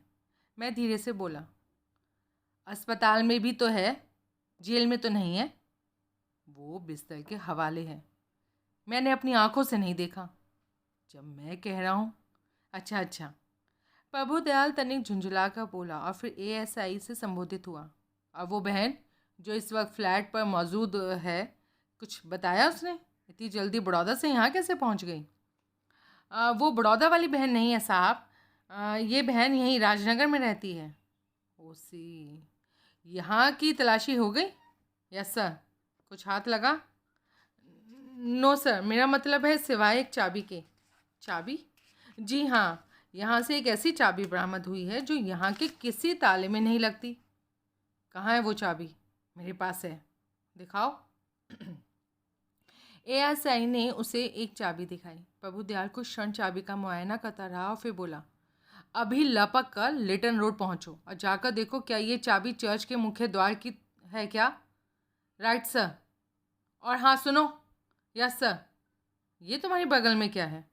मैं धीरे से बोला। अस्पताल में भी तो है, जेल में तो नहीं है। वो बिस्तर के हवाले है, मैंने अपनी आंखों से नहीं देखा। जब मैं कह रहा हूँ। अच्छा। प्रभुदयाल तनिक झुंझुला कर बोला और फिर एएसआई से संबोधित हुआ। अब वो बहन जो इस वक्त फ्लैट पर मौजूद है, कुछ बताया उसने? इतनी जल्दी बड़ौदा से यहाँ कैसे पहुँच गई? वो बड़ौदा वाली बहन नहीं है साहब, ये बहन यहीं राजनगर में रहती है। ओसी, यहाँ की तलाशी हो गई? Yes sir. कुछ हाथ लगा? नो सर, मेरा मतलब है सिवाय एक चाबी के। चाबी? जी हाँ, यहाँ से एक ऐसी चाबी बरामद हुई है जो यहाँ के किसी ताले में नहीं लगती। कहाँ है वो चाबी? मेरे पास है, दिखाओ। एएसआई ने उसे एक चाबी दिखाई। प्रभुदयाल कुछ क्षण चाबी का मुआयना करता रहा और फिर बोला, अभी लपक कर लिटन रोड पहुँचो और जाकर देखो क्या ये चाबी चर्च के मुख्य द्वार की है क्या? Right sir. और हाँ सुनो। Yes sir. ये तुम्हारे बगल में क्या है?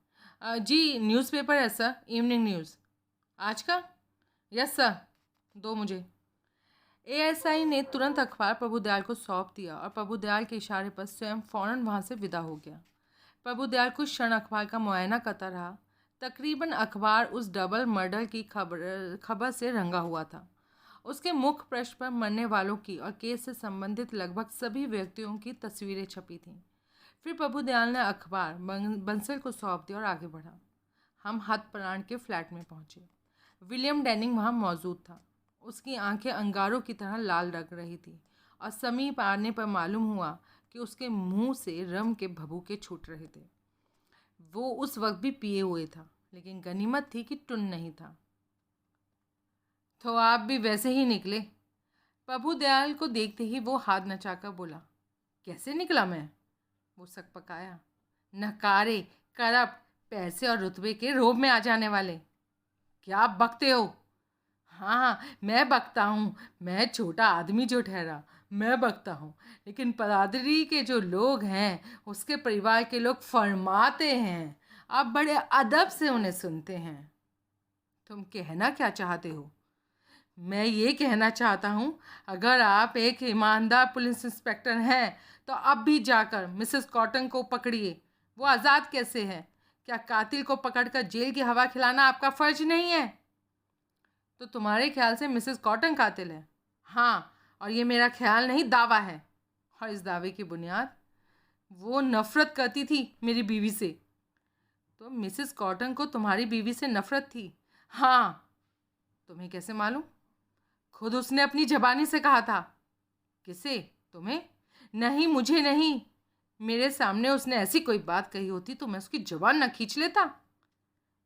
जी न्यूज़पेपर है सर, इवनिंग न्यूज़। आज का? यस सर, दो मुझे। एएसआई ने तुरंत अखबार प्रभुदयाल को सौंप दिया और प्रभुदयाल के इशारे पर स्वयं फौरन वहां से विदा हो गया। प्रभुदयाल कुछ क्षण अखबार का मुआयना करता रहा। तकरीबन अखबार उस डबल मर्डर की खबर से रंगा हुआ था। उसके मुख्य पृष्ठ पर मरने वालों की और केस से संबंधित लगभग सभी व्यक्तियों की तस्वीरें छपी थीं। फिर प्रभुदयाल ने अखबार बंसल को सौंप दिया और आगे बढ़ा। हम हथप्राण के फ्लैट में पहुंचे। विलियम डेनिंग वहां मौजूद था। उसकी आंखें अंगारों की तरह लाल लग रही थी और समीप आने पर मालूम हुआ कि उसके मुंह से रम के भभूके छूट रहे थे। वो उस वक्त भी पिए हुए था, लेकिन गनीमत थी कि टुन नहीं था। तो आप भी वैसे ही निकले? प्रभुदयाल को देखते ही वो हाथ नचाकर बोला। कैसे निकला मैं? वो सकपकाया। नकारे, करप्ट, पैसे और रुतबे के रोब में आ जाने वाले। क्या आप बकते हो? हाँ, मैं बकता हूँ। मैं छोटा आदमी जो ठहरा, मैं बकता हूँ। लेकिन पदादरी के जो लोग हैं, उसके परिवार के लोग फरमाते हैं। आप बड़े अदब से उन्हें सुनते हैं। तुम कहना क्या चाहते हो? मैं ये कहना चाहता हूँ, अगर आप एक ईमानदार पुलिस इंस्पेक्टर हैं तो अब भी जाकर मिसेस कॉटन को पकड़िए। वो आज़ाद कैसे है? क्या कातिल को पकड़कर जेल की हवा खिलाना आपका फर्ज नहीं है? तो तुम्हारे ख्याल से मिसेस कॉटन कातिल है? हाँ, और ये मेरा ख्याल नहीं, दावा है। और इस दावे की बुनियाद? वो नफ़रत करती थी मेरी बीवी से। तो मिसेस कॉटन को तुम्हारी बीवी से नफ़रत थी? हाँ। तुम्हें कैसे मालूम? खुद उसने अपनी ज़बानी से कहा था। किसे? तुम्हें? नहीं, मुझे नहीं। मेरे सामने उसने ऐसी कोई बात कही होती तो मैं उसकी ज़बान न खींच लेता।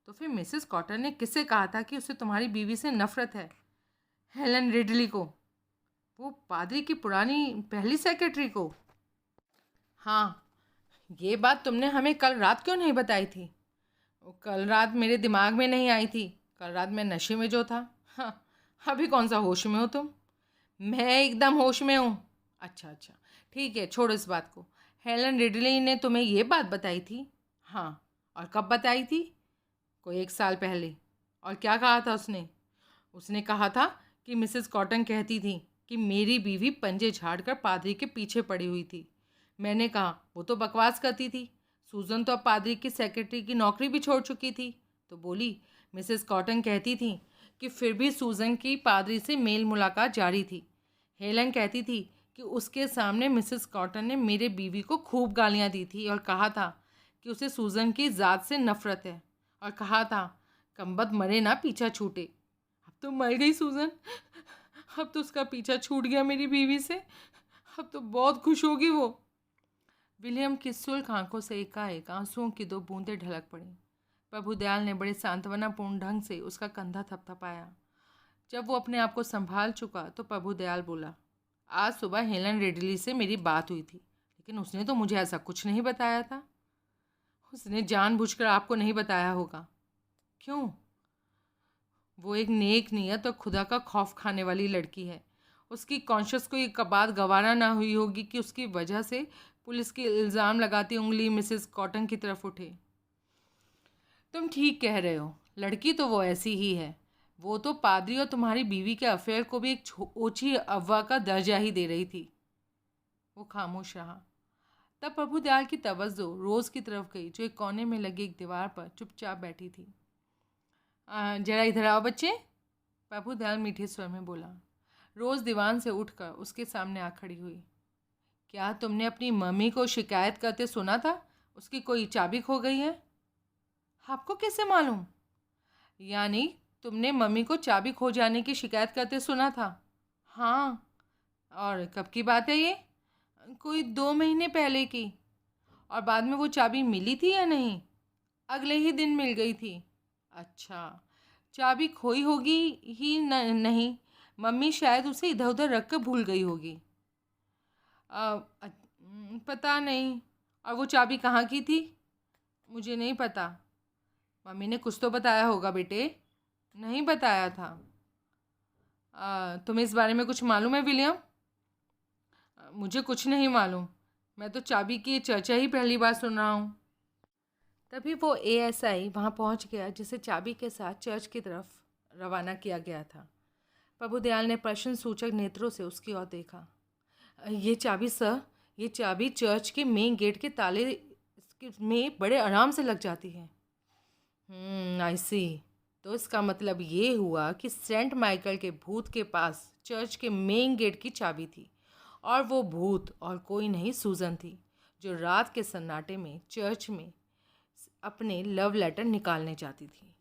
तो फिर मिसेस कॉटन ने किससे कहा था कि उसे तुम्हारी बीवी से नफ़रत है? हेलन रिडली को। वो पादरी की पुरानी पहली सेक्रेटरी को? हाँ। ये बात तुमने हमें कल रात क्यों नहीं बताई थी? वो कल रात मेरे दिमाग में नहीं आई थी। कल रात मैं नशे में जो था। हाँ, अभी कौन सा होश में हो तुम? मैं एकदम होश में हूँ। अच्छा अच्छा, ठीक है, छोड़ो इस बात को। हेलन रिडली ने तुम्हें ये बात बताई थी? हाँ। और कब बताई थी? कोई 1 साल पहले। और क्या कहा था उसने? उसने कहा था कि मिसेस कॉटन कहती थी कि मेरी बीवी पंजे झाड़कर पादरी के पीछे पड़ी हुई थी। मैंने कहा वो तो बकवास करती थी। सूजन तो अब पादरी की सेक्रेटरी की नौकरी भी छोड़ चुकी थी। तो बोली मिसेस कॉटन कहती थी कि फिर भी सूजन की पादरी से मेल मुलाकात जारी थी। हेलन कहती थी कि उसके सामने मिसेस कॉटन ने मेरे बीवी को खूब गालियां दी थी और कहा था कि उसे सूजन की ज़ात से नफ़रत है, और कहा था कम्बद मरे ना पीछा छूटे। अब तो मर गई सूजन। अब तो उसका पीछा छूट गया मेरी बीवी से। अब तो बहुत खुश होगी वो। विलियम की शुष्क आंखों से एकाएक आंसुओं की 2 बूंदें ढलक पड़ीं। प्रभुदयाल ने बड़े सांत्वनापूर्ण ढंग से उसका कंधा थपथपाया। जब वो अपने आप को संभाल चुका तो प्रभुदयाल बोला, आज सुबह हेलन रिडली से मेरी बात हुई थी, लेकिन उसने तो मुझे ऐसा कुछ नहीं बताया था। उसने जानबूझकर आपको नहीं बताया होगा। क्यों? वो एक नेक नियत और खुदा का खौफ खाने वाली लड़की है। उसकी कॉन्शियस को ये बात गवारा ना हुई होगी कि उसकी वजह से पुलिस की इल्ज़ाम लगाती उंगली मिसेस कॉटन की तरफ उठे। तुम ठीक कह रहे हो, लड़की तो वो ऐसी ही है। वो तो पादरी और तुम्हारी बीवी के अफेयर को भी एक ओछी अफवाह का दर्जा ही दे रही थी। वो खामोश रहा। तब प्रभुदयाल की तवज्जो रोज़ की तरफ गई, जो एक कोने में लगी एक दीवार पर चुपचाप बैठी थी। जरा इधर आओ बच्चे, प्रभुदयाल मीठे स्वर में बोला। रोज़ दीवान से उठकर उसके सामने आ खड़ी हुई। क्या तुमने अपनी मम्मी को शिकायत करते सुना था उसकी कोई चाबी खो गई है? आपको कैसे मालूम? यानी तुमने मम्मी को चाबी खो जाने की शिकायत करते सुना था? हाँ। और कब की बात है ये? कोई 2 महीने पहले की। और बाद में वो चाबी मिली थी या नहीं? अगले ही दिन मिल गई थी। अच्छा, चाबी खोई होगी ही नहीं, मम्मी शायद उसे इधर उधर रख कर भूल गई होगी। पता नहीं। और वो चाबी कहाँ की थी? मुझे नहीं पता। मम्मी ने कुछ तो बताया होगा बेटे। नहीं बताया था। तुम्हें इस बारे में कुछ मालूम है विलियम? मुझे कुछ नहीं मालूम। मैं तो चाबी की चर्चा ही पहली बार सुन रहा हूँ। तभी वो एएसआई वहाँ पहुँच गया, जिसे चाबी के साथ चर्च की तरफ रवाना किया गया था। प्रभुदयाल ने प्रश्न सूचक नेत्रों से उसकी ओर देखा। ये चाबी सर, ये चाबी चर्च के मेन गेट के ताले में बड़े आराम से लग जाती है। आई सी। तो इसका मतलब ये हुआ कि सेंट माइकल के भूत के पास चर्च के मेन गेट की चाबी थी, और वो भूत और कोई नहीं सूजन थी, जो रात के सन्नाटे में चर्च में अपने लव लेटर निकालने जाती थी।